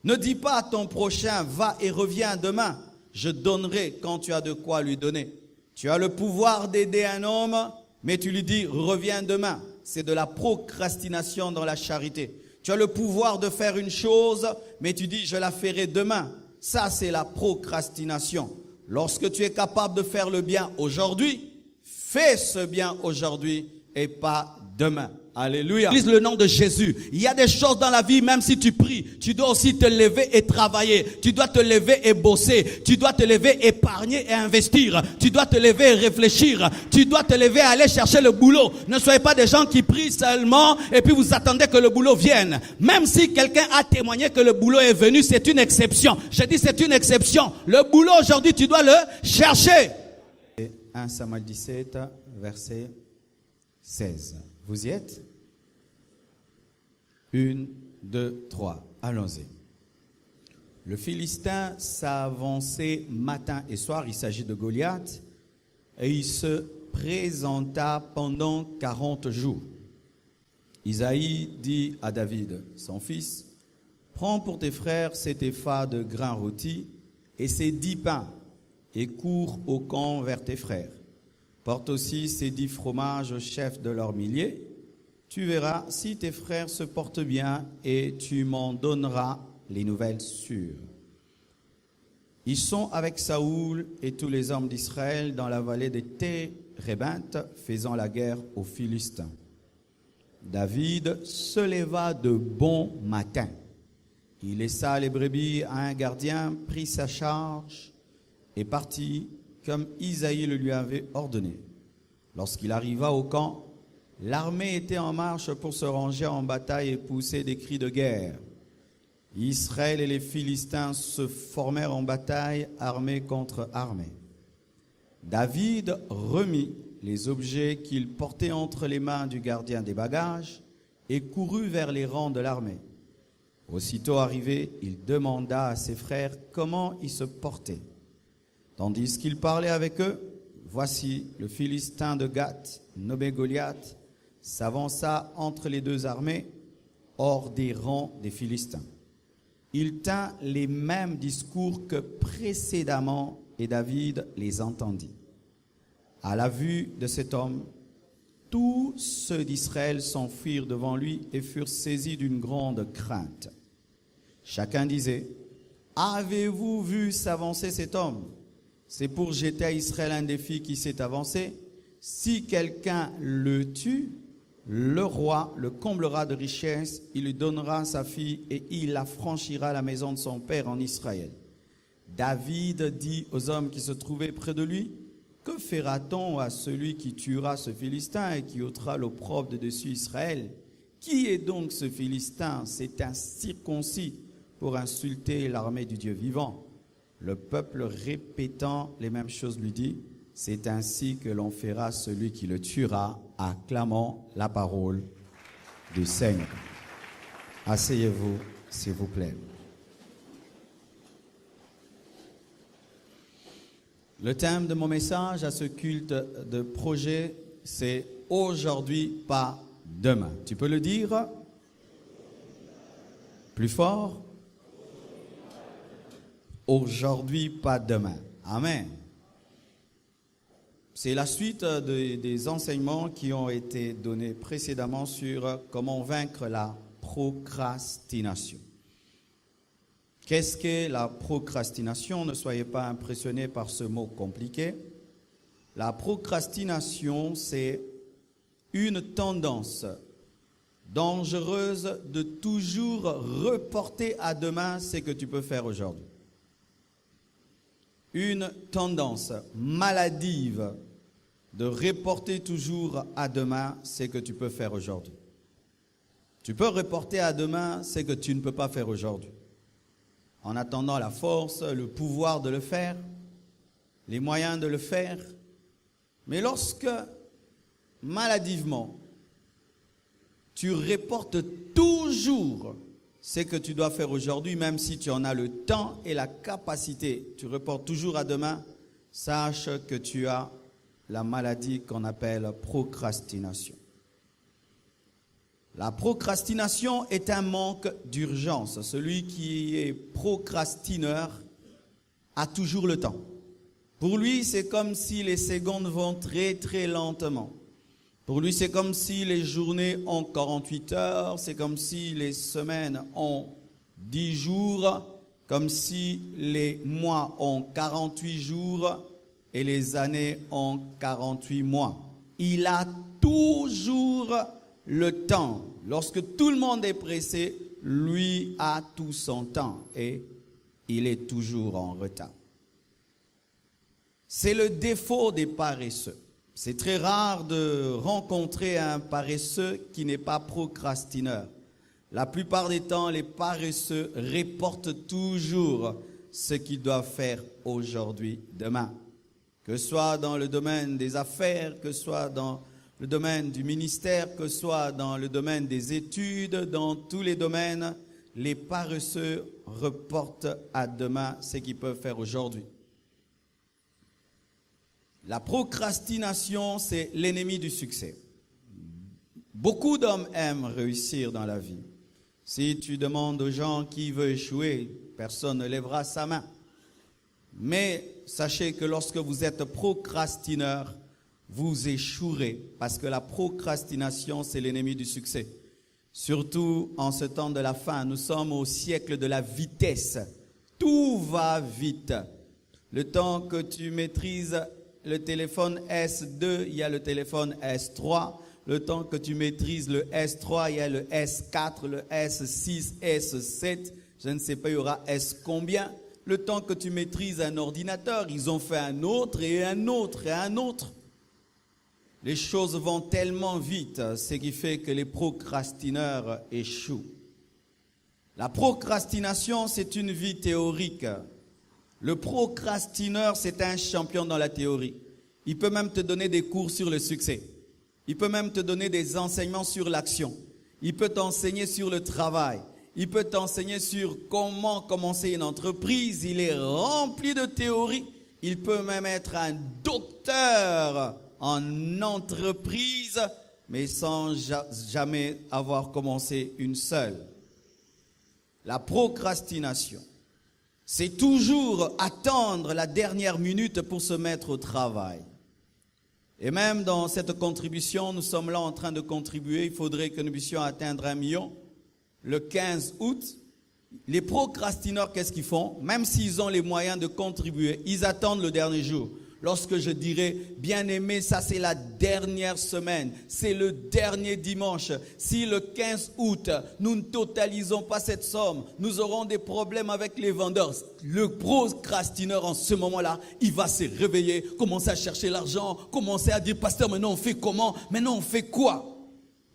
Ne dis pas à ton prochain, va et reviens demain. Je donnerai quand tu as de quoi lui donner. Tu as le pouvoir d'aider un homme, mais tu lui dis, reviens demain. C'est de la procrastination dans la charité. Tu as le pouvoir de faire une chose, mais tu dis, je la ferai demain. Ça, c'est la procrastination. Lorsque tu es capable de faire le bien aujourd'hui, fais ce bien aujourd'hui et pas demain. Alléluia. Utilise le nom de Jésus. Il y a des choses dans la vie, même si tu pries, tu dois aussi te lever et travailler. Tu dois te lever et bosser. Tu dois te lever, épargner et investir. Tu dois te lever et réfléchir. Tu dois te lever et aller chercher le boulot. Ne soyez pas des gens qui prient seulement et puis vous attendez que le boulot vienne. Même si quelqu'un a témoigné que le boulot est venu, c'est une exception. Je dis c'est une exception. Le boulot aujourd'hui, tu dois le chercher. 1 Samuel 17, verset 16. Vous y êtes? 1, 2, 3. Allons-y. Le Philistin s'avançait matin et soir. Il s'agit de Goliath. Et il se présenta pendant 40 jours. Isaïe dit à David, son fils, « Prends pour tes frères cet épha de grains rôtis et ces 10 pains, et cours au camp vers tes frères. Porte aussi ces 10 fromages au chef de leurs milliers. Tu verras si tes frères se portent bien et tu m'en donneras les nouvelles sûres. » Ils sont avec Saoul et tous les hommes d'Israël dans la vallée des Térébintes, faisant la guerre aux Philistins. David se leva de bon matin. Il laissa les brebis à un gardien, prit sa charge et partit comme Isaïe le lui avait ordonné. Lorsqu'il arriva au camp, l'armée était en marche pour se ranger en bataille et pousser des cris de guerre. Israël et les Philistins se formèrent en bataille, armée contre armée. David remit les objets qu'il portait entre les mains du gardien des bagages et courut vers les rangs de l'armée. Aussitôt arrivé, il demanda à ses frères comment ils se portaient. Tandis qu'il parlait avec eux, voici le Philistin de Gath, nommé Goliath, s'avança entre les deux armées, hors des rangs des Philistins. Il tint les mêmes discours que précédemment et David les entendit. À la vue de cet homme, tous ceux d'Israël s'enfuirent devant lui et furent saisis d'une grande crainte. Chacun disait, « Avez-vous vu s'avancer cet homme? C'est pour jeter à Israël un défi qui s'est avancé. Si quelqu'un le tue, le roi le comblera de richesses, il lui donnera sa fille et il affranchira la maison de son père en Israël. » David dit aux hommes qui se trouvaient près de lui, « Que fera-t-on à celui qui tuera ce Philistin et qui ôtera l'opprobre de dessus Israël? Qui est donc ce Philistin? C'est un circoncis pour insulter l'armée du Dieu vivant. » Le peuple répétant les mêmes choses lui dit, « C'est ainsi que l'on fera celui qui le tuera. » Acclamons la parole du Seigneur. Asseyez-vous, s'il vous plaît. Le thème de mon message à ce culte de projet, c'est « Aujourd'hui, pas demain ». Tu peux le dire? Plus fort? Aujourd'hui, pas demain. Amen. C'est la suite des enseignements qui ont été donnés précédemment sur comment vaincre la procrastination. Qu'est-ce que la procrastination? Ne soyez pas impressionnés par ce mot compliqué. La procrastination, c'est une tendance dangereuse de toujours reporter à demain ce que tu peux faire aujourd'hui. Une tendance maladive de reporter toujours à demain ce que tu peux faire aujourd'hui. Tu peux reporter à demain ce que tu ne peux pas faire aujourd'hui. En attendant la force, le pouvoir de le faire, les moyens de le faire. Mais lorsque, maladivement, tu reportes toujours ce que tu dois faire aujourd'hui, même si tu en as le temps et la capacité, tu reportes toujours à demain, sache que tu as la maladie qu'on appelle procrastination. La procrastination est un manque d'urgence. Celui qui est procrastineur a toujours le temps. Pour lui, c'est comme si les secondes vont très très lentement. Pour lui, c'est comme si les journées ont 48 heures, c'est comme si les semaines ont 10 jours, comme si les mois ont 48 jours et les années ont 48 mois. Il a toujours le temps. Lorsque tout le monde est pressé, lui a tout son temps et il est toujours en retard. C'est le défaut des paresseux. C'est très rare de rencontrer un paresseux qui n'est pas procrastineur. La plupart des temps, les paresseux reportent toujours ce qu'ils doivent faire aujourd'hui, demain. Que ce soit dans le domaine des affaires, que ce soit dans le domaine du ministère, que ce soit dans le domaine des études, dans tous les domaines, les paresseux reportent à demain ce qu'ils peuvent faire aujourd'hui. La procrastination, c'est l'ennemi du succès. Beaucoup d'hommes aiment réussir dans la vie. Si tu demandes aux gens qui veut échouer, personne ne lèvera sa main. Mais sachez que lorsque vous êtes procrastineur, vous échouerez parce que la procrastination, c'est l'ennemi du succès. Surtout en ce temps de la fin, nous sommes au siècle de la vitesse. Tout va vite. Le temps que tu maîtrises le téléphone S2, il y a le téléphone S3. Le temps que tu maîtrises le S3, il y a le S4, le S6, S7. Je ne sais pas, il y aura S combien. Le temps que tu maîtrises un ordinateur, ils ont fait un autre et un autre et un autre. Les choses vont tellement vite, ce qui fait que les procrastineurs échouent. La procrastination, c'est une vie théorique. Le procrastineur, c'est un champion dans la théorie. Il peut même te donner des cours sur le succès. Il peut même te donner des enseignements sur l'action. Il peut t'enseigner sur le travail. Il peut t'enseigner sur comment commencer une entreprise. Il est rempli de théorie. Il peut même être un docteur en entreprise, mais sans jamais avoir commencé une seule. La procrastination, c'est toujours attendre la dernière minute pour se mettre au travail. Et même dans cette contribution, nous sommes là en train de contribuer. Il faudrait que nous puissions atteindre 1 million. Le 15 août, les procrastineurs, qu'est-ce qu'ils font? Même s'ils ont les moyens de contribuer, ils attendent le dernier jour. Lorsque je dirai, bien-aimé, ça c'est la dernière semaine, c'est le dernier dimanche. Si le 15 août, nous ne totalisons pas cette somme, nous aurons des problèmes avec les vendeurs. Le procrastineur en ce moment-là, il va se réveiller, commencer à chercher l'argent, commencer à dire, pasteur, maintenant on fait comment? Maintenant on fait quoi?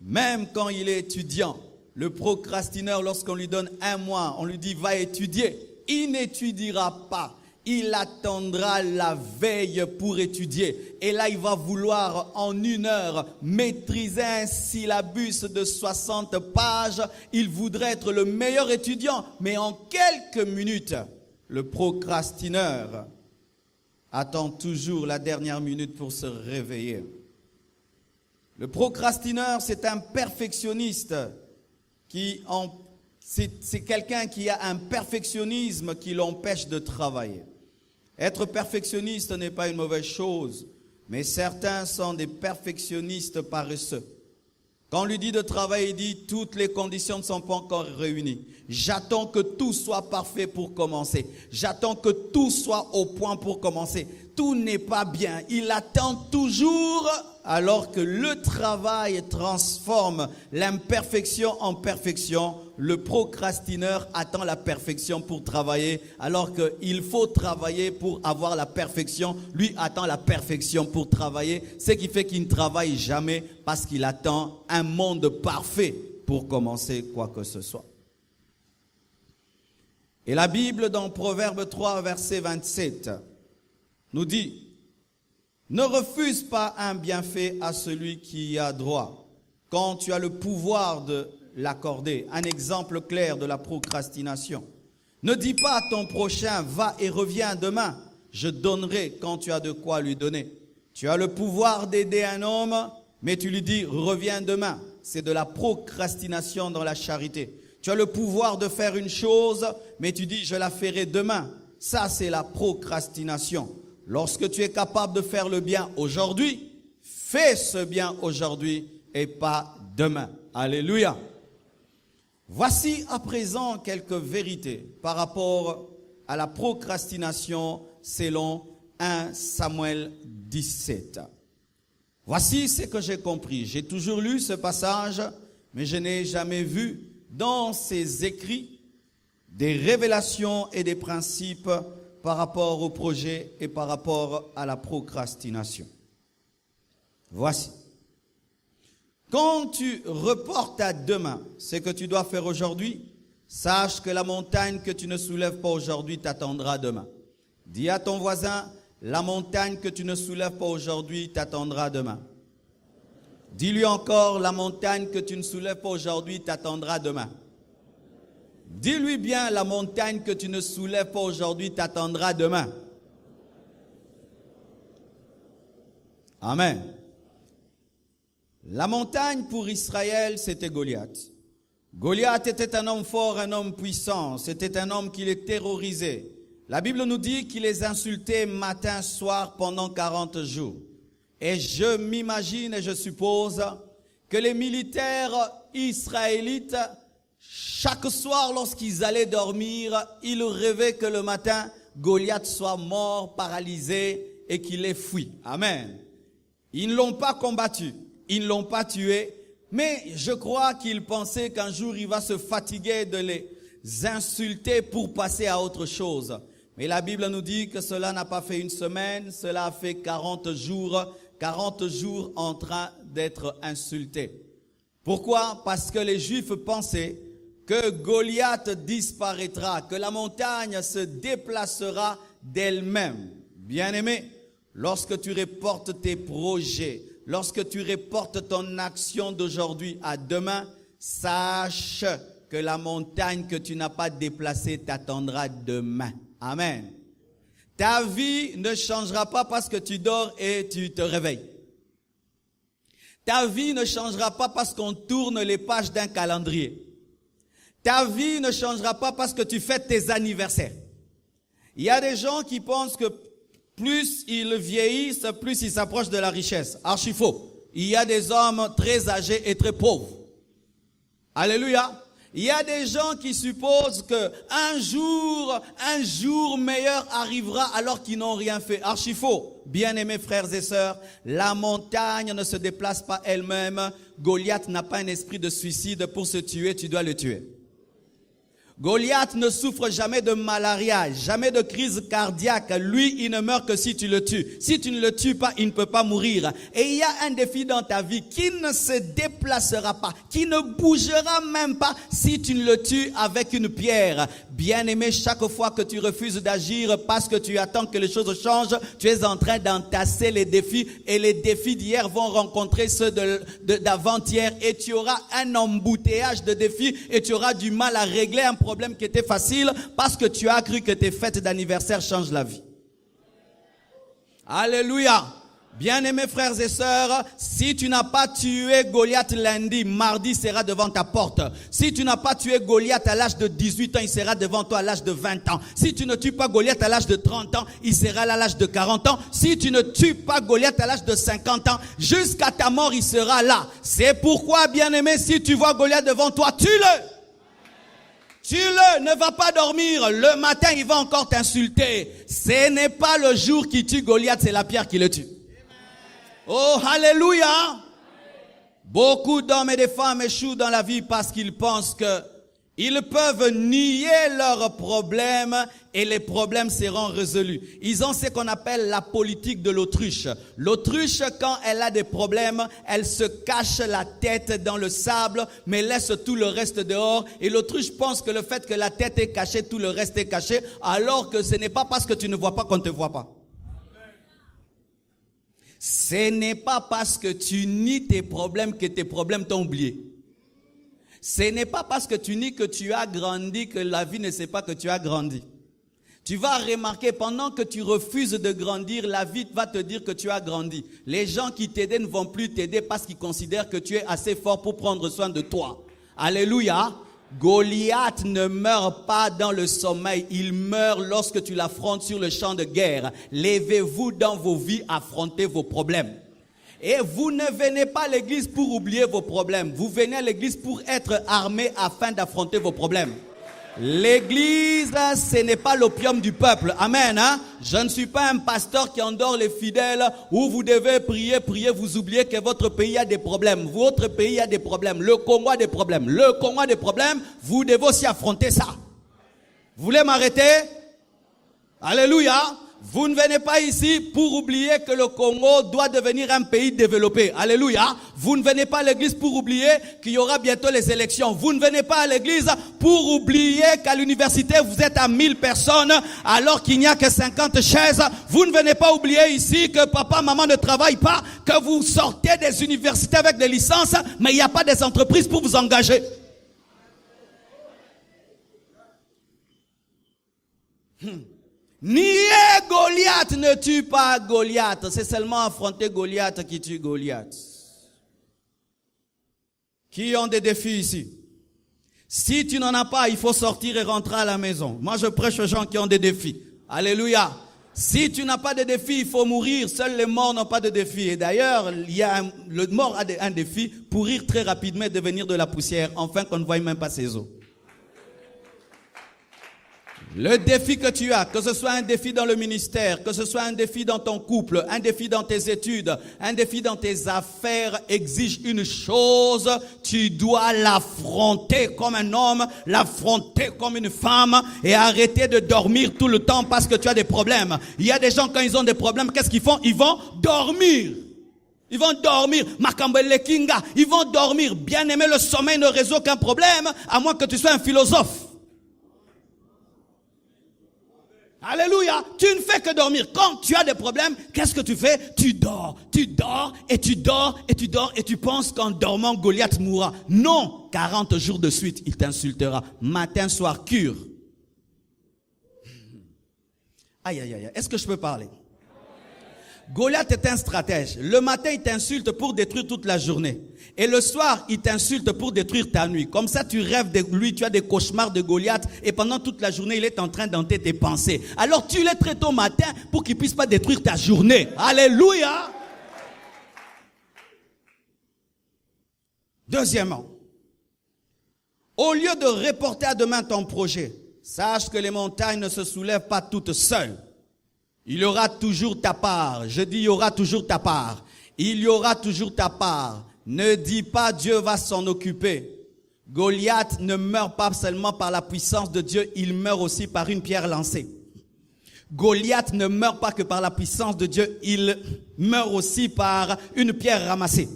Même quand il est étudiant, le procrastineur, lorsqu'on lui donne 1 mois, on lui dit, va étudier, il n'étudiera pas. Il attendra la veille pour étudier. Et là, il va vouloir en 1 heure maîtriser un syllabus de 60 pages. Il voudrait être le meilleur étudiant. Mais en quelques minutes, le procrastineur attend toujours la dernière minute pour se réveiller. Le procrastineur, c'est un perfectionniste c'est quelqu'un qui a un perfectionnisme qui l'empêche de travailler. Être perfectionniste n'est pas une mauvaise chose, mais certains sont des perfectionnistes paresseux. Quand on lui dit de travailler, il dit toutes les conditions ne sont pas encore réunies. J'attends que tout soit parfait pour commencer. J'attends que tout soit au point pour commencer. Tout n'est pas bien. Il attend toujours alors que le travail transforme l'imperfection en perfection. Le procrastineur attend la perfection pour travailler alors qu'il faut travailler pour avoir la perfection. Lui attend la perfection pour travailler, ce qui fait qu'il ne travaille jamais parce qu'il attend un monde parfait pour commencer quoi que ce soit. Et la Bible dans Proverbe 3, verset 27, nous dit « Ne refuse pas un bienfait à celui qui y a droit, quand tu as le pouvoir de l'accorder. » Un exemple clair de la procrastination. Ne dis pas à ton prochain « Va et reviens demain, je donnerai quand tu as de quoi lui donner. » Tu as le pouvoir d'aider un homme, mais tu lui dis « Reviens demain. » c'est de la procrastination dans la charité. Tu as le pouvoir de faire une chose, mais tu dis, je la ferai demain. Ça, c'est la procrastination. Lorsque tu es capable de faire le bien aujourd'hui, fais ce bien aujourd'hui et pas demain. Alléluia. Voici à présent quelques vérités par rapport à la procrastination selon 1 Samuel 17. Voici ce que j'ai compris. J'ai toujours lu ce passage, mais je n'ai jamais vu dans ces écrits des révélations et des principes par rapport au projet et par rapport à la procrastination. Voici. Quand tu reportes à demain ce que tu dois faire aujourd'hui, sache que la montagne que tu ne soulèves pas aujourd'hui t'attendra demain. Dis à ton voisin, la montagne que tu ne soulèves pas aujourd'hui t'attendra demain. Dis-lui encore, la montagne que tu ne soulèves pas aujourd'hui t'attendra demain. Dis-lui bien, la montagne que tu ne soulèves pas aujourd'hui t'attendra demain. Amen. La montagne pour Israël, c'était Goliath. Goliath était un homme fort, un homme puissant. C'était un homme qui les terrorisait. La Bible nous dit qu'il les insultait matin, soir pendant 40 jours. Et je m'imagine et je suppose que les militaires israélites, chaque soir lorsqu'ils allaient dormir, ils rêvaient que le matin, Goliath soit mort, paralysé et qu'il les fuit. Amen. Ils ne l'ont pas combattu, ils ne l'ont pas tué, mais je crois qu'ils pensaient qu'un jour il va se fatiguer de les insulter pour passer à autre chose. Mais la Bible nous dit que cela n'a pas fait une semaine, cela a fait 40 jours en train d'être insultés. Pourquoi? Parce que les Juifs pensaient que Goliath disparaîtra, que la montagne se déplacera d'elle-même. Bien-aimé, lorsque tu reportes tes projets, lorsque tu reportes ton action d'aujourd'hui à demain, sache que la montagne que tu n'as pas déplacée t'attendra demain. Amen. Ta vie ne changera pas parce que tu dors et tu te réveilles. Ta vie ne changera pas parce qu'on tourne les pages d'un calendrier. Ta vie ne changera pas parce que tu fêtes tes anniversaires. Il y a des gens qui pensent que plus ils vieillissent, plus ils s'approchent de la richesse. Archi faux. Il y a des hommes très âgés et très pauvres. Alléluia. Il y a des gens qui supposent que un jour meilleur arrivera alors qu'ils n'ont rien fait. Archi faux. Bien-aimés frères et sœurs, la montagne ne se déplace pas elle-même. Goliath n'a pas un esprit de suicide. Pour se tuer, tu dois le tuer. Goliath ne souffre jamais de malaria, jamais de crise cardiaque. Lui, il ne meurt que si tu le tues. Si tu ne le tues pas, il ne peut pas mourir. Et il y a un défi dans ta vie qui ne se déplacera pas, qui ne bougera même pas si tu ne le tues avec une pierre. Bien-aimé, chaque fois que tu refuses d'agir parce que tu attends que les choses changent, tu es en train d'entasser les défis et les défis d'hier vont rencontrer ceux d'avant-hier et tu auras un embouteillage de défis et tu auras du mal à régler un problème qui était facile parce que tu as cru que tes fêtes d'anniversaire changent la vie. Alléluia. Bien-aimés frères et sœurs, si tu n'as pas tué Goliath lundi, mardi sera devant ta porte. Si tu n'as pas tué Goliath à l'âge de 18 ans, il sera devant toi à l'âge de 20 ans. Si tu ne tues pas Goliath à l'âge de 30 ans, il sera là à l'âge de 40 ans. Si tu ne tues pas Goliath à l'âge de 50 ans, jusqu'à ta mort, il sera là. C'est pourquoi, bien-aimé, si tu vois Goliath devant toi, tue-le. Tue-le, ne va pas dormir. Le matin, il va encore t'insulter. Ce n'est pas le jour qui tue Goliath, c'est la pierre qui le tue. Oh, alléluia! Beaucoup d'hommes et de femmes échouent dans la vie parce qu'ils pensent que ils peuvent nier leurs problèmes et les problèmes seront résolus. Ils ont ce qu'on appelle la politique de l'autruche. L'autruche, quand elle a des problèmes, elle se cache la tête dans le sable, mais laisse tout le reste dehors. Et l'autruche pense que le fait que la tête est cachée, tout le reste est caché, alors que ce n'est pas parce que tu ne vois pas qu'on ne te voit pas. Ce n'est pas parce que tu nies tes problèmes que tes problèmes t'ont oublié. Ce n'est pas parce que tu nies que tu as grandi que la vie ne sait pas que tu as grandi. Tu vas remarquer, pendant que tu refuses de grandir, la vie va te dire que tu as grandi. Les gens qui t'aidaient ne vont plus t'aider parce qu'ils considèrent que tu es assez fort pour prendre soin de toi. Alléluia. Goliath ne meurt pas dans le sommeil, il meurt lorsque tu l'affrontes sur le champ de guerre. Levez-vous dans vos vies, affrontez vos problèmes. Et vous ne venez pas à l'église pour oublier vos problèmes. Vous venez à l'église pour être armé afin d'affronter vos problèmes. L'église, ce n'est pas l'opium du peuple. Amen. Hein? Je ne suis pas un pasteur qui endort les fidèles où vous devez prier, vous oubliez que votre pays a des problèmes. Votre pays a des problèmes. Le Congo a des problèmes. Le Congo a des problèmes. Vous devez aussi affronter ça. Vous voulez m'arrêter? Alléluia. Vous ne venez pas ici pour oublier que le Congo doit devenir un pays développé. Alléluia. Vous ne venez pas à l'église pour oublier qu'il y aura bientôt les élections. Vous ne venez pas à l'église pour oublier qu'à l'université, vous êtes à 1000 personnes alors qu'il n'y a que 50 chaises. Vous ne venez pas oublier ici que papa, maman ne travaillent pas, que vous sortez des universités avec des licences, mais il n'y a pas des entreprises pour vous engager. Nier Goliath ne tue pas Goliath. C'est seulement affronter Goliath qui tue Goliath. Qui ont des défis ici? Si tu n'en as pas, il faut sortir et rentrer à la maison. Moi, je prêche aux gens qui ont des défis. Alléluia. Si tu n'as pas de défi, il faut mourir. Seuls les morts n'ont pas de défi. Et d'ailleurs, le mort a un défi, pourrir très rapidement et devenir de la poussière, enfin qu'on ne voie même pas ses os. Le défi que tu as, que ce soit un défi dans le ministère, que ce soit un défi dans ton couple, un défi dans tes études, un défi dans tes affaires, exige une chose, tu dois l'affronter comme un homme, l'affronter comme une femme et arrêter de dormir tout le temps parce que tu as des problèmes. Il y a des gens, quand ils ont des problèmes, qu'est-ce qu'ils font? Ils vont dormir. Ils vont dormir. Makambele Kinga, ils vont dormir. Bien aimé, le sommeil ne résout aucun problème, à moins que tu sois un philosophe. Alléluia, tu ne fais que dormir. Quand tu as des problèmes, qu'est-ce que tu fais? Tu dors et tu dors et tu dors et tu penses qu'en dormant, Goliath mourra. Non, 40 jours de suite, il t'insultera. Matin, soir, cure. Aïe, aïe, aïe, est-ce que je peux parler? Goliath est un stratège. Le matin, il t'insulte pour détruire toute la journée. Et le soir, il t'insulte pour détruire ta nuit. Comme ça, tu rêves de lui, tu as des cauchemars de Goliath. Et pendant toute la journée, il est en train d'hanter tes pensées. Alors, tu l'es très tôt matin pour qu'il ne puisse pas détruire ta journée. Alléluia! Deuxièmement, au lieu de reporter à demain ton projet, sache que les montagnes ne se soulèvent pas toutes seules. Il y aura toujours ta part. Je dis, il y aura toujours ta part. Il y aura toujours ta part. Ne dis pas Dieu va s'en occuper. Goliath ne meurt pas seulement par la puissance de Dieu, il meurt aussi par une pierre lancée. Goliath ne meurt pas que par la puissance de Dieu, il meurt aussi par une pierre ramassée.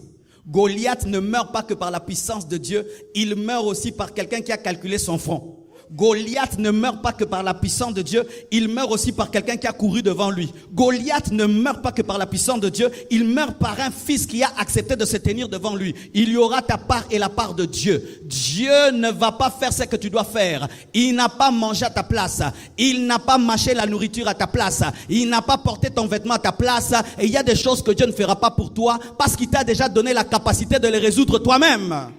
Goliath ne meurt pas que par la puissance de Dieu, il meurt aussi par quelqu'un qui a calculé son front. Goliath ne meurt pas que par la puissance de Dieu, il meurt aussi par quelqu'un qui a couru devant lui. Goliath ne meurt pas que par la puissance de Dieu, il meurt par un fils qui a accepté de se tenir devant lui. Il y aura ta part et la part de Dieu. Dieu ne va pas faire ce que tu dois faire. Il n'a pas mangé à ta place. Il n'a pas mâché la nourriture à ta place. Il n'a pas porté ton vêtement à ta place. Et il y a des choses que Dieu ne fera pas pour toi parce qu'il t'a déjà donné la capacité de les résoudre toi-même.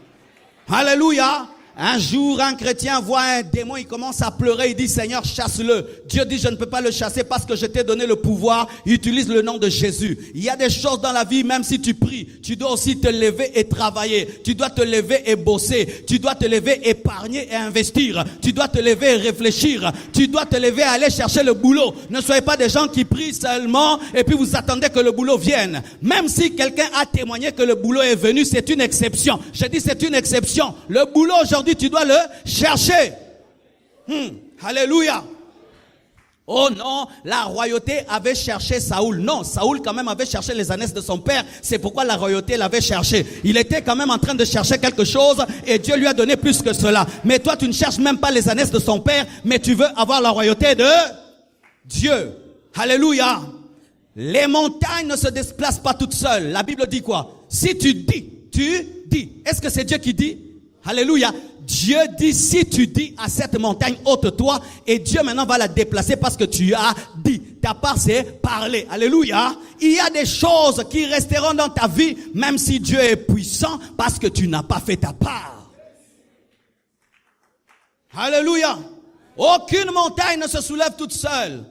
Alléluia. Un jour, un chrétien voit un démon, il commence à pleurer, il dit, Seigneur, chasse-le. Dieu dit, je ne peux pas le chasser parce que je t'ai donné le pouvoir. Il utilise le nom de Jésus. Il y a des choses dans la vie, même si tu pries, tu dois aussi te lever et travailler. Tu dois te lever et bosser. Tu dois te lever, épargner et investir. Tu dois te lever et réfléchir. Tu dois te lever et aller chercher le boulot. Ne soyez pas des gens qui prient seulement et puis vous attendez que le boulot vienne. Même si quelqu'un a témoigné que le boulot est venu, c'est une exception. Je dis c'est une exception. Le boulot aujourd'hui, tu dois le chercher. Alléluia. Oh non, la royauté avait cherché Saoul. Non, Saoul quand même avait cherché les ânesses de son père. C'est pourquoi la royauté l'avait cherché. Il était quand même en train de chercher quelque chose et Dieu lui a donné plus que cela. Mais toi, tu ne cherches même pas les ânesses de son père, mais tu veux avoir la royauté de Dieu. Alléluia. Les montagnes ne se déplacent pas toutes seules. La Bible dit quoi? Si tu dis, tu dis. Est-ce que c'est Dieu qui dit? Alléluia. Dieu dit, si tu dis à cette montagne, ôte-toi, et Dieu maintenant va la déplacer parce que tu as dit. Ta part, c'est parler. Alléluia. Il y a des choses qui resteront dans ta vie, même si Dieu est puissant, parce que tu n'as pas fait ta part. Alléluia. Aucune montagne ne se soulève toute seule.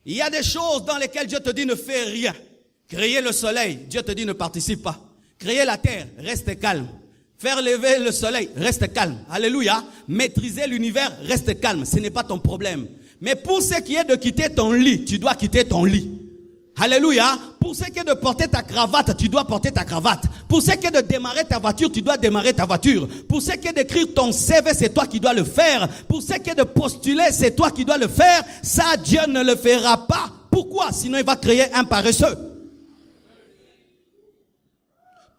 Il y a des choses dans lesquelles Dieu te dit ne fais rien. Créer le soleil, Dieu te dit ne participe pas. Créer la terre, reste calme. Faire lever le soleil, reste calme. Alléluia. Maîtriser l'univers, reste calme. Ce n'est pas ton problème. Mais pour ce qui est de quitter ton lit, tu dois quitter ton lit. Alléluia. Pour ce qui est de porter ta cravate, tu dois porter ta cravate. Pour ce qui est de démarrer ta voiture, tu dois démarrer ta voiture. Pour ce qui est d'écrire ton CV, c'est toi qui dois le faire. Pour ce qui est de postuler, c'est toi qui dois le faire. Ça, Dieu ne le fera pas. Pourquoi? Sinon, il va créer un paresseux.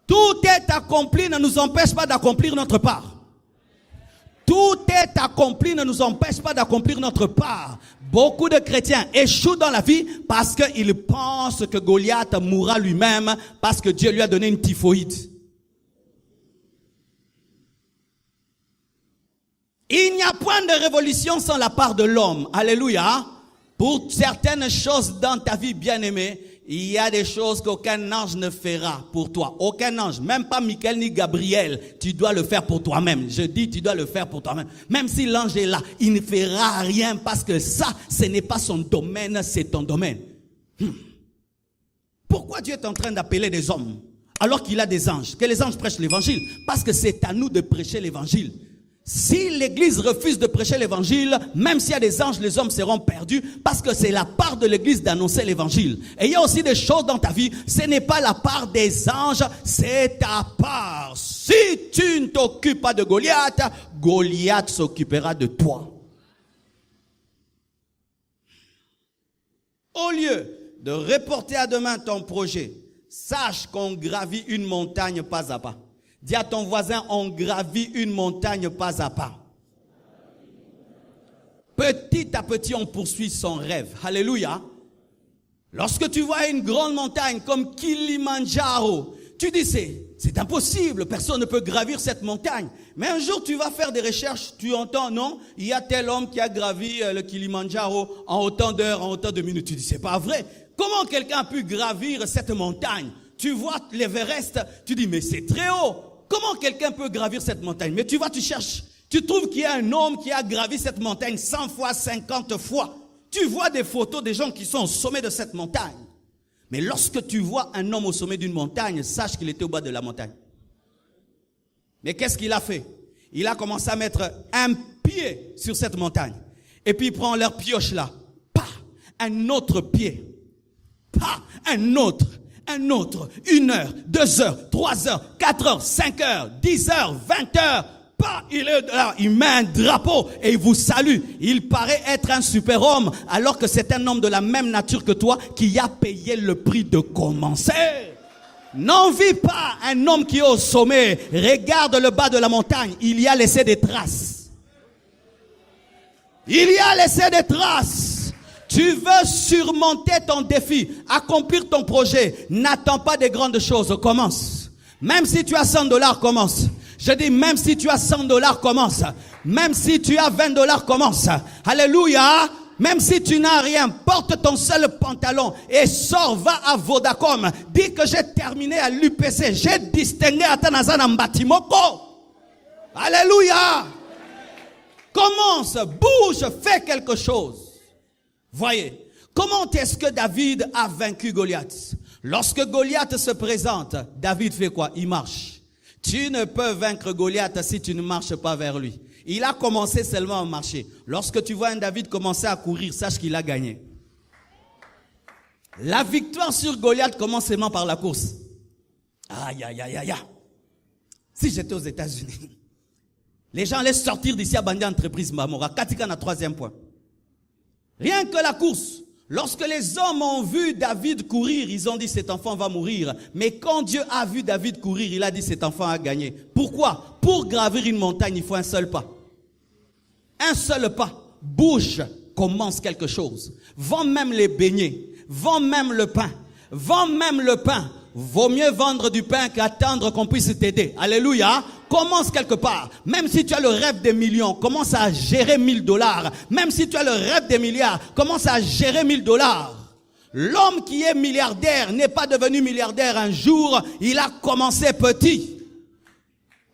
Tout est accompli, ne nous empêche pas d'accomplir notre part. Tout est accompli, ne nous empêche pas d'accomplir notre part. Beaucoup de chrétiens échouent dans la vie parce qu'ils pensent que Goliath mourra lui-même parce que Dieu lui a donné une typhoïde. Il n'y a point de révolution sans la part de l'homme. Alléluia. Pour certaines choses dans ta vie, bien-aimée, il y a des choses qu'aucun ange ne fera pour toi. Aucun ange, même pas Michael ni Gabriel. Tu dois le faire pour toi-même. Je dis, tu dois le faire pour toi-même. Même si l'ange est là, il ne fera rien parce que ça, ce n'est pas son domaine, c'est ton domaine. Pourquoi Dieu est en train d'appeler des hommes alors qu'il a des anges? Que les anges prêchent l'évangile. Parce que c'est à nous de prêcher l'évangile. Si l'église refuse de prêcher l'évangile, même s'il y a des anges, les hommes seront perdus parce que c'est la part de l'église d'annoncer l'évangile. Et il y a aussi des choses dans ta vie, ce n'est pas la part des anges, c'est ta part. Si tu ne t'occupes pas de Goliath, Goliath s'occupera de toi. Au lieu de reporter à demain ton projet, sache qu'on gravit une montagne pas à pas. Dis à ton voisin, on gravit une montagne pas à pas. Petit à petit, on poursuit son rêve. Alléluia. Lorsque tu vois une grande montagne comme Kilimandjaro, tu dis c'est impossible, personne ne peut gravir cette montagne. Mais un jour, tu vas faire des recherches, tu entends, non, il y a tel homme qui a gravi le Kilimandjaro en autant d'heures, en autant de minutes. Tu dis, c'est pas vrai. Comment quelqu'un a pu gravir cette montagne? Tu vois l'Everest, tu dis, mais c'est très haut. Comment quelqu'un peut gravir cette montagne? Mais tu vas, tu cherches, tu trouves qu'il y a un homme qui a gravi cette montagne 100 fois, 50 fois. Tu vois des photos des gens qui sont au sommet de cette montagne. Mais lorsque tu vois un homme au sommet d'une montagne, sache qu'il était au bas de la montagne. Mais qu'est-ce qu'il a fait? Il a commencé à mettre un pied sur cette montagne. Et puis il prend leur pioche là. Pas un autre pied. Pas un autre. 1 heure, 2 heures, 3 heures, 4 heures, 5 heures, 10 heures, 20 heures. Pas, il est là, il met un drapeau et il vous salue. Il paraît être un super-homme alors que c'est un homme de la même nature que toi qui a payé le prix de commencer. N'envie pas un homme qui est au sommet. Regarde le bas de la montagne, il y a laissé des traces. Il y a laissé des traces. Tu veux surmonter ton défi, accomplir ton projet. N'attends pas des grandes choses, commence. Même si tu as $100, commence. Je dis, même si tu as $100, commence. Même si tu as $20, commence. Alléluia. Même si tu n'as rien, porte ton seul pantalon et sors, va à Vodacom. Dis que j'ai terminé à l'UPC. J'ai distingué à Tanazana Mbatimoko. Alléluia. Commence, bouge, fais quelque chose. Voyez, comment est-ce que David a vaincu Goliath? Lorsque Goliath se présente, David fait quoi? Il marche. Tu ne peux vaincre Goliath si tu ne marches pas vers lui. Il a commencé seulement à marcher. Lorsque tu vois un David commencer à courir, sache qu'il a gagné. La victoire sur Goliath commence seulement par la course. Aïe, aïe, aïe, aïe. Si j'étais aux États-Unis, les gens allaient sortir d'ici à Bandi Entreprise Mamora. Katika na 3e point. Rien que la course. Lorsque les hommes ont vu David courir, ils ont dit cet enfant va mourir. Mais quand Dieu a vu David courir, il a dit cet enfant a gagné. Pourquoi? Pour gravir une montagne, il faut un seul pas. Un seul pas. Bouge, commence quelque chose. Vends même les beignets. Vends même le pain. Vends même le pain. Vaut mieux vendre du pain qu'attendre qu'on puisse t'aider. Alléluia. Commence quelque part. Même si tu as le rêve des millions, commence à gérer $1000. Même si tu as le rêve des milliards, commence à gérer $1000. L'homme qui est milliardaire n'est pas devenu milliardaire un jour, il a commencé petit.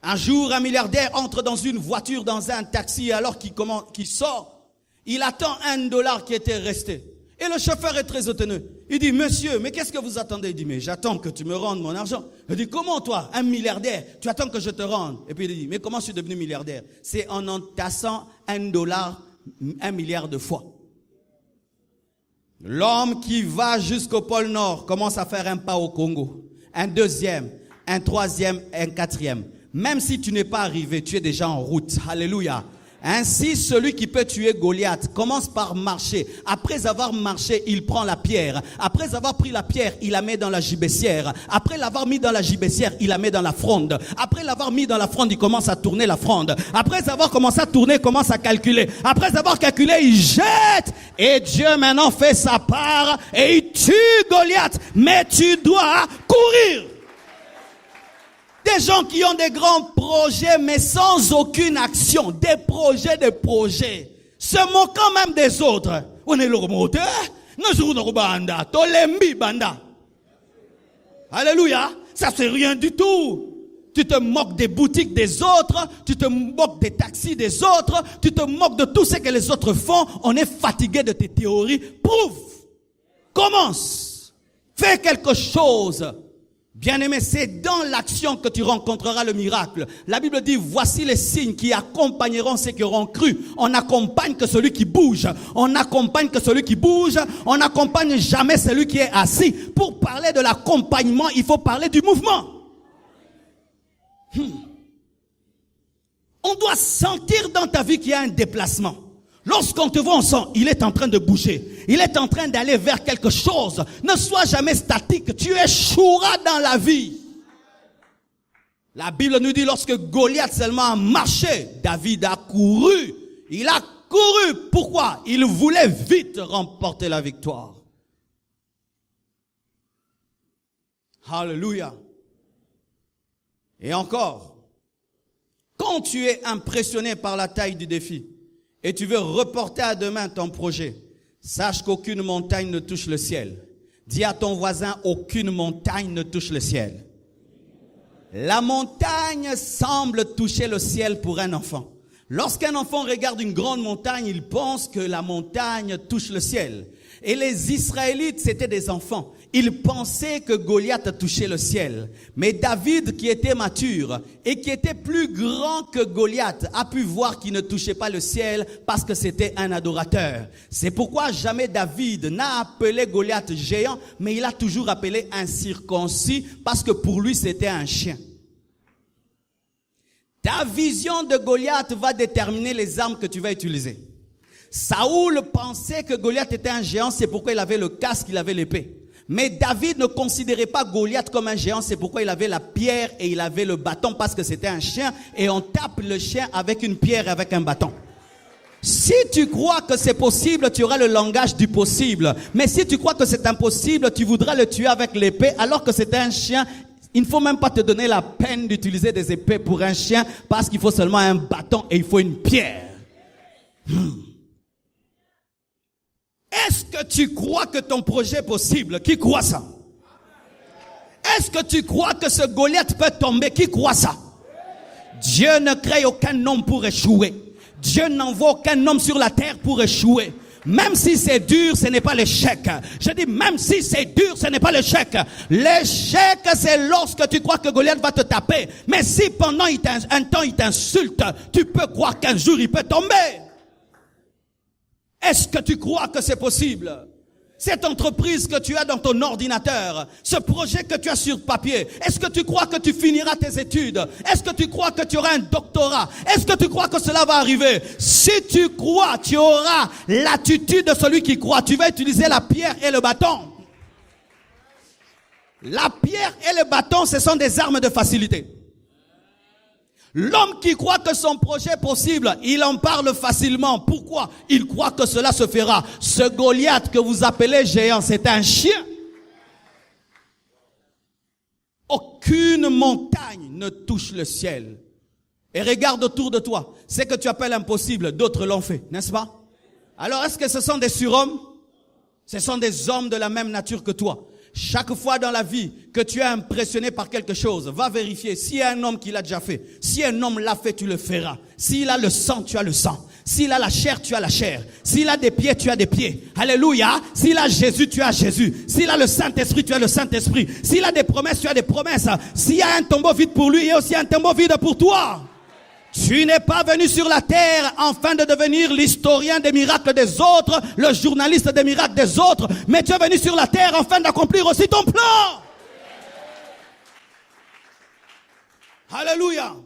Un jour, un milliardaire entre dans une voiture, dans un taxi, alors qu'il sort, il attend $1 qui était resté. Et le chauffeur est très étonné. Il dit, monsieur, mais qu'est-ce que vous attendez? Il dit, mais j'attends que tu me rendes mon argent. Il dit, comment toi, un milliardaire, tu attends que je te rende? Et puis il dit, mais comment je suis devenu milliardaire? C'est en entassant $1 1 milliard de fois. L'homme qui va jusqu'au pôle Nord commence à faire un pas au Congo. Un deuxième, un troisième, un quatrième. Même si tu n'es pas arrivé, tu es déjà en route. Alléluia. Ainsi, celui qui peut tuer Goliath commence par marcher. Après avoir marché, il prend la pierre. Après avoir pris la pierre, il la met dans la gibecière. Après l'avoir mis dans la gibecière, il la met dans la fronde. Après l'avoir mis dans la fronde, il commence à tourner la fronde. Après avoir commencé à tourner, il commence à calculer. Après avoir calculé, il jette. Et Dieu maintenant fait sa part et il tue Goliath. Mais tu dois courir. Des gens qui ont des grands projets mais sans aucune action. Des projets. Se moquant même des autres. On est le remonte. Alléluia. Ça c'est rien du tout. Tu te moques des boutiques des autres. Tu te moques des taxis des autres. Tu te moques de tout ce que les autres font. On est fatigué de tes théories. Prouve. Commence. Fais quelque chose. Bien-aimé, c'est dans l'action que tu rencontreras le miracle. La Bible dit, voici les signes qui accompagneront ceux qui auront cru. On n'accompagne que celui qui bouge. On n'accompagne que celui qui bouge. On n'accompagne jamais celui qui est assis. Pour parler de l'accompagnement, il faut parler du mouvement. On doit sentir dans ta vie qu'il y a un déplacement. Lorsqu'on te voit, on sent, il est en train de bouger. Il est en train d'aller vers quelque chose. Ne sois jamais statique. Tu échoueras dans la vie. La Bible nous dit, lorsque Goliath seulement a marché, David a couru. Il a couru. Pourquoi? Il voulait vite remporter la victoire. Alléluia. Et encore, quand tu es impressionné par la taille du défi, et tu veux reporter à demain ton projet, sache qu'aucune montagne ne touche le ciel. Dis à ton voisin, aucune montagne ne touche le ciel. La montagne semble toucher le ciel pour un enfant. Lorsqu'un enfant regarde une grande montagne, il pense que la montagne touche le ciel. Et les Israélites, c'était des enfants. Ils pensaient que Goliath touchait le ciel. Mais David, qui était mature et qui était plus grand que Goliath, a pu voir qu'il ne touchait pas le ciel parce que c'était un adorateur. C'est pourquoi jamais David n'a appelé Goliath géant, mais il a toujours appelé incirconcis parce que pour lui, c'était un chien. Ta vision de Goliath va déterminer les armes que tu vas utiliser. Saoul pensait que Goliath était un géant, c'est pourquoi il avait le casque, il avait l'épée. Mais David ne considérait pas Goliath comme un géant, c'est pourquoi il avait la pierre et il avait le bâton parce que c'était un chien et on tape le chien avec une pierre et avec un bâton. Si tu crois que c'est possible, tu auras le langage du possible. Mais si tu crois que c'est impossible, tu voudras le tuer avec l'épée alors que c'est un chien. Il ne faut même pas te donner la peine d'utiliser des épées pour un chien parce qu'il faut seulement un bâton et il faut une pierre. Est-ce que tu crois que ton projet est possible? Qui croit ça? Est-ce que tu crois que ce Goliath peut tomber? Qui croit ça? Dieu ne crée aucun homme pour échouer. Dieu n'envoie aucun homme sur la terre pour échouer. Même si c'est dur, ce n'est pas l'échec. Je dis même si c'est dur, ce n'est pas l'échec. L'échec, c'est lorsque tu crois que Goliath va te taper. Mais si pendant un temps il t'insulte, tu peux croire qu'un jour il peut tomber. Est-ce que tu crois que c'est possible? Cette entreprise que tu as dans ton ordinateur, ce projet que tu as sur papier, est-ce que tu crois que tu finiras tes études? Est-ce que tu crois que tu auras un doctorat? Est-ce que tu crois que cela va arriver? Si tu crois, tu auras l'attitude de celui qui croit. Tu vas utiliser la pierre et le bâton. La pierre et le bâton, ce sont des armes de facilité. L'homme qui croit que son projet est possible, il en parle facilement. Pourquoi? Il croit que cela se fera. Ce Goliath que vous appelez géant, c'est un chien. Aucune montagne ne touche le ciel. Et regarde autour de toi. Ce que tu appelles impossible, d'autres l'ont fait, n'est-ce pas? Alors, est-ce que ce sont des surhommes? Ce sont des hommes de la même nature que toi. Chaque fois dans la vie que tu es impressionné par quelque chose, va vérifier s'il y a un homme qui l'a déjà fait. Si un homme l'a fait, tu le feras. S'il a le sang, tu as le sang. S'il a la chair, tu as la chair. S'il a des pieds, tu as des pieds. Alléluia. S'il a Jésus, tu as Jésus. S'il a le Saint-Esprit, tu as le Saint-Esprit. S'il a des promesses, tu as des promesses. S'il y a un tombeau vide pour lui, il y a aussi un tombeau vide pour toi. Tu n'es pas venu sur la terre afin de devenir l'historien des miracles des autres, le journaliste des miracles des autres, mais tu es venu sur la terre afin d'accomplir aussi ton plan. Alléluia.